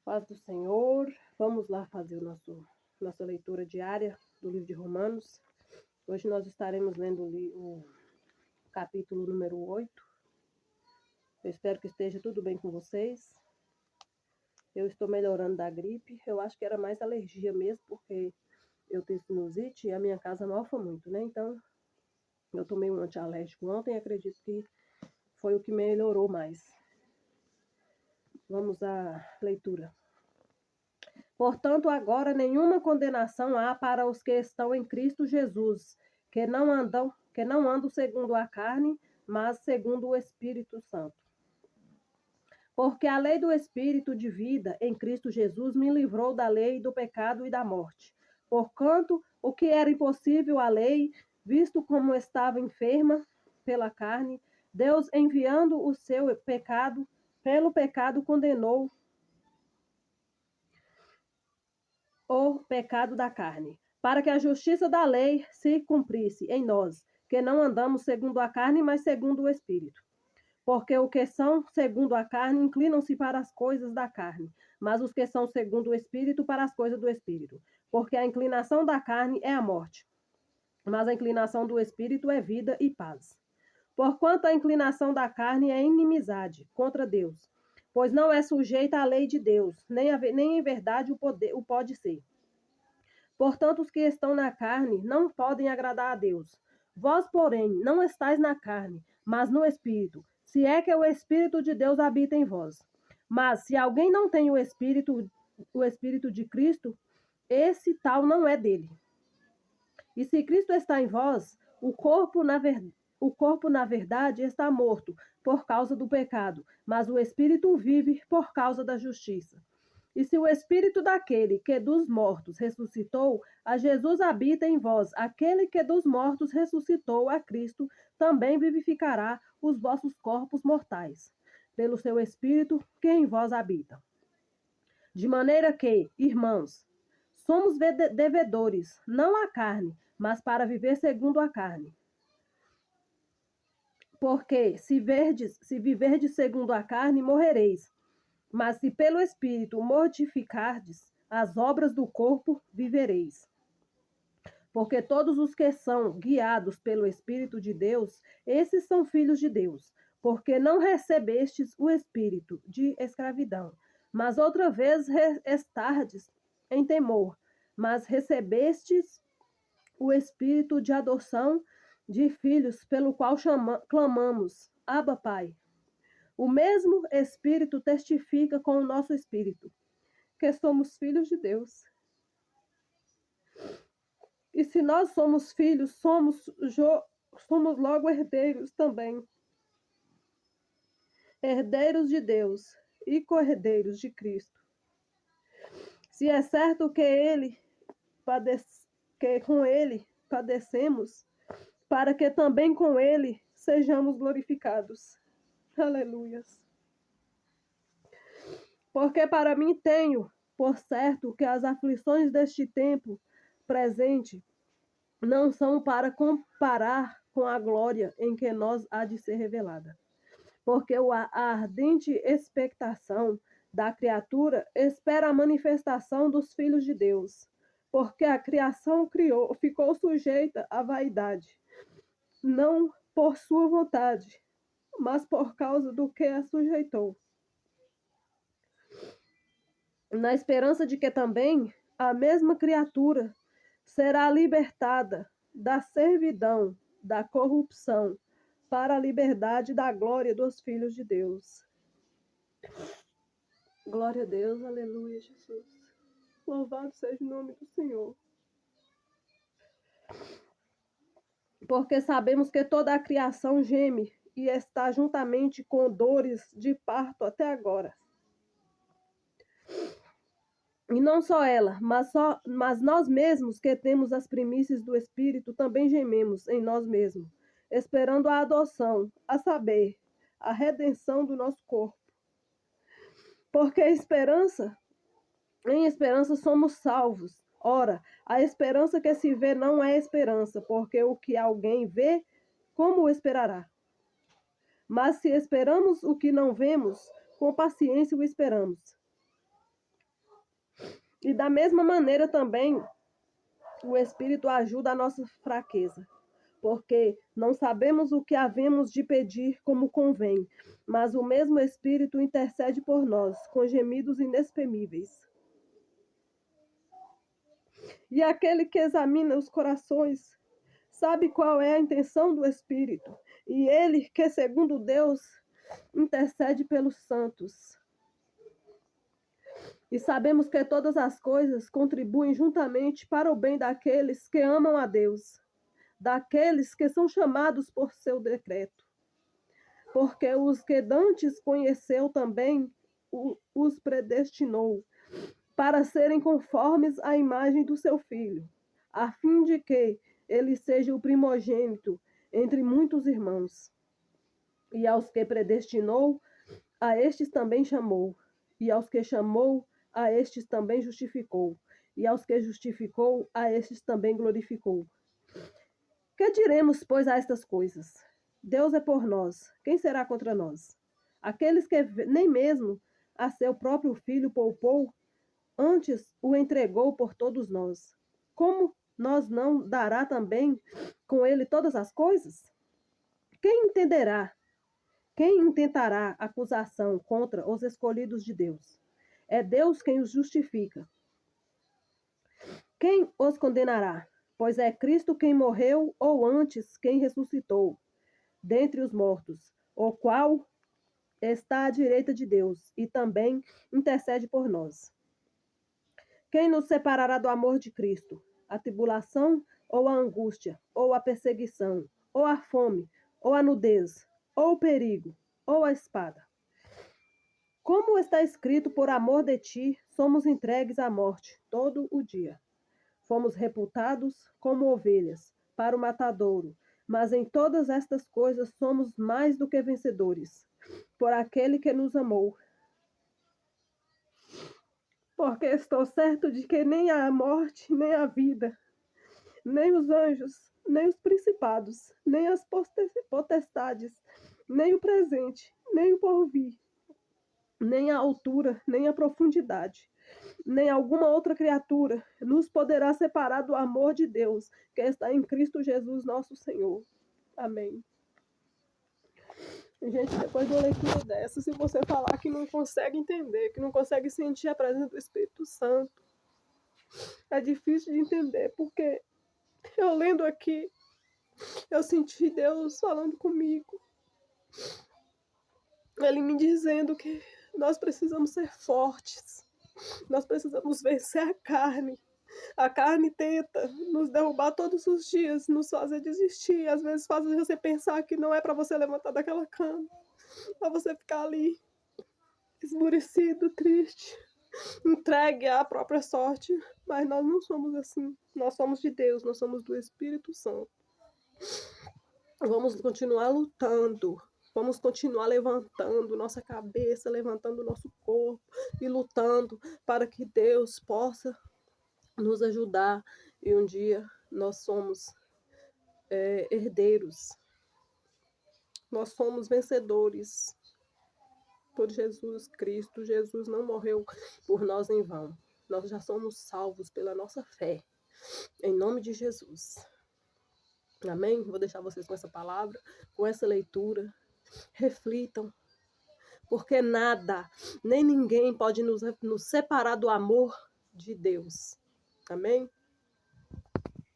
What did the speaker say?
Paz do Senhor, vamos lá fazer nossa leitura diária do livro de Romanos. Hoje nós estaremos lendo o capítulo número 8. Eu espero que esteja tudo bem com vocês. Eu estou melhorando da gripe, eu acho que era mais alergia mesmo, porque eu tenho sinusite e a minha casa mofa muito, né? Então, eu tomei um antialérgico ontem e acredito que foi o que melhorou mais. Vamos à leitura. Portanto, agora nenhuma condenação há para os que estão em Cristo Jesus, que não andam segundo a carne, mas segundo o Espírito Santo. Porque a lei do Espírito de vida em Cristo Jesus me livrou da lei do pecado e da morte. Porquanto o que era impossível à lei, visto como estava enferma pela carne, Deus enviando o seu pecado, pelo pecado condenou o pecado da carne, para que a justiça da lei se cumprisse em nós, que não andamos segundo a carne, mas segundo o Espírito. Porque os que são segundo a carne inclinam-se para as coisas da carne, mas os que são segundo o Espírito para as coisas do Espírito. Porque a inclinação da carne é a morte, mas a inclinação do Espírito é vida e paz. Porquanto a inclinação da carne é inimizade contra Deus, pois não é sujeita à lei de Deus, nem em verdade o pode ser. Portanto, os que estão na carne não podem agradar a Deus. Vós, porém, não estáis na carne, mas no Espírito, se é que o Espírito de Deus habita em vós. Mas se alguém não tem o Espírito de Cristo, esse tal não é dele. E se Cristo está em vós, o corpo, na verdade, está morto por causa do pecado, mas o Espírito vive por causa da justiça. E se o Espírito daquele que dos mortos ressuscitou a Jesus habita em vós, aquele que dos mortos ressuscitou a Cristo também vivificará os vossos corpos mortais, pelo seu Espírito que em vós habita. De maneira que, irmãos, somos devedores, não à carne, mas para viver segundo a carne. Porque se viverdes segundo a carne, morrereis. Mas se pelo Espírito mortificardes as obras do corpo, vivereis. Porque todos os que são guiados pelo Espírito de Deus, esses são filhos de Deus. Porque não recebestes o espírito de escravidão, mas outra vez estardes em temor, mas recebestes o espírito de adoção de filhos, pelo qual clamamos, Abba, Pai. O mesmo Espírito testifica com o nosso espírito que somos filhos de Deus. E se nós somos filhos, somos logo herdeiros também. Herdeiros de Deus e co-herdeiros de Cristo. Se é certo que com Ele padecemos, para que também com Ele sejamos glorificados. Aleluias. Porque para mim tenho por certo que as aflições deste tempo presente não são para comparar com a glória em que nós há de ser revelada. Porque a ardente expectação da criatura espera a manifestação dos filhos de Deus. Porque a criação ficou sujeita à vaidade, não por sua vontade, mas por causa do que a sujeitou, na esperança de que também a mesma criatura será libertada da servidão, da corrupção, para a liberdade da glória dos filhos de Deus. Glória a Deus, aleluia, Jesus. Louvado seja o nome do Senhor. Porque sabemos que toda a criação geme e está juntamente com dores de parto até agora. E não só ela, mas nós mesmos que temos as primícias do Espírito também gememos em nós mesmos, esperando a adoção, a saber, a redenção do nosso corpo. Porque em esperança somos salvos. Ora, a esperança que se vê não é esperança, porque o que alguém vê, como o esperará? Mas se esperamos o que não vemos, com paciência o esperamos. E da mesma maneira também o Espírito ajuda a nossa fraqueza, porque não sabemos o que havemos de pedir como convém, mas o mesmo Espírito intercede por nós, com gemidos inexprimíveis. E aquele que examina os corações sabe qual é a intenção do Espírito, e ele que, segundo Deus, intercede pelos santos. E sabemos que todas as coisas contribuem juntamente para o bem daqueles que amam a Deus, daqueles que são chamados por seu decreto. Porque os que dantes conheceu também os predestinou para serem conformes à imagem do seu Filho, a fim de que ele seja o primogênito entre muitos irmãos. E aos que predestinou, a estes também chamou. E aos que chamou, a estes também justificou. E aos que justificou, a estes também glorificou. Que diremos, pois, a estas coisas? Deus é por nós, quem será contra nós? Aqueles que nem mesmo a seu próprio Filho poupou, antes o entregou por todos nós. Como nós não dará também com ele todas as coisas? Quem entenderá? Quem intentará acusação contra os escolhidos de Deus? É Deus quem os justifica. Quem os condenará? Pois é Cristo quem morreu, ou antes quem ressuscitou dentre os mortos, o qual está à direita de Deus e também intercede por nós. Quem nos separará do amor de Cristo? A tribulação ou a angústia, ou a perseguição, ou a fome, ou a nudez, ou o perigo, ou a espada? Como está escrito, por amor de ti, somos entregues à morte todo o dia. Fomos reputados como ovelhas para o matadouro, mas em todas estas coisas somos mais do que vencedores, por aquele que nos amou. Porque estou certo de que nem a morte, nem a vida, nem os anjos, nem os principados, nem as potestades, nem o presente, nem o porvir, nem a altura, nem a profundidade, nem alguma outra criatura nos poderá separar do amor de Deus, que está em Cristo Jesus, nosso Senhor. Amém. Gente, depois de uma leitura dessa, se você falar que não consegue entender, que não consegue sentir a presença do Espírito Santo, é difícil de entender, porque eu lendo aqui, eu senti Deus falando comigo. Ele me dizendo que nós precisamos ser fortes. Nós precisamos vencer a carne. A carne tenta nos derrubar todos os dias, nos fazer desistir. Às vezes faz você pensar que não é para você levantar daquela cama, para você ficar ali, esmurecido, triste, entregue à própria sorte. Mas nós não somos assim. Nós somos de Deus, nós somos do Espírito Santo. Vamos continuar lutando. Vamos continuar levantando nossa cabeça, levantando nosso corpo e lutando para que Deus possa nos ajudar. E um dia nós somos herdeiros. Nós somos vencedores por Jesus Cristo. Jesus não morreu por nós em vão. Nós já somos salvos pela nossa fé. Em nome de Jesus. Amém? Vou deixar vocês com essa palavra, com essa leitura. Reflitam, porque nada, nem ninguém pode nos separar do amor de Deus. Amém?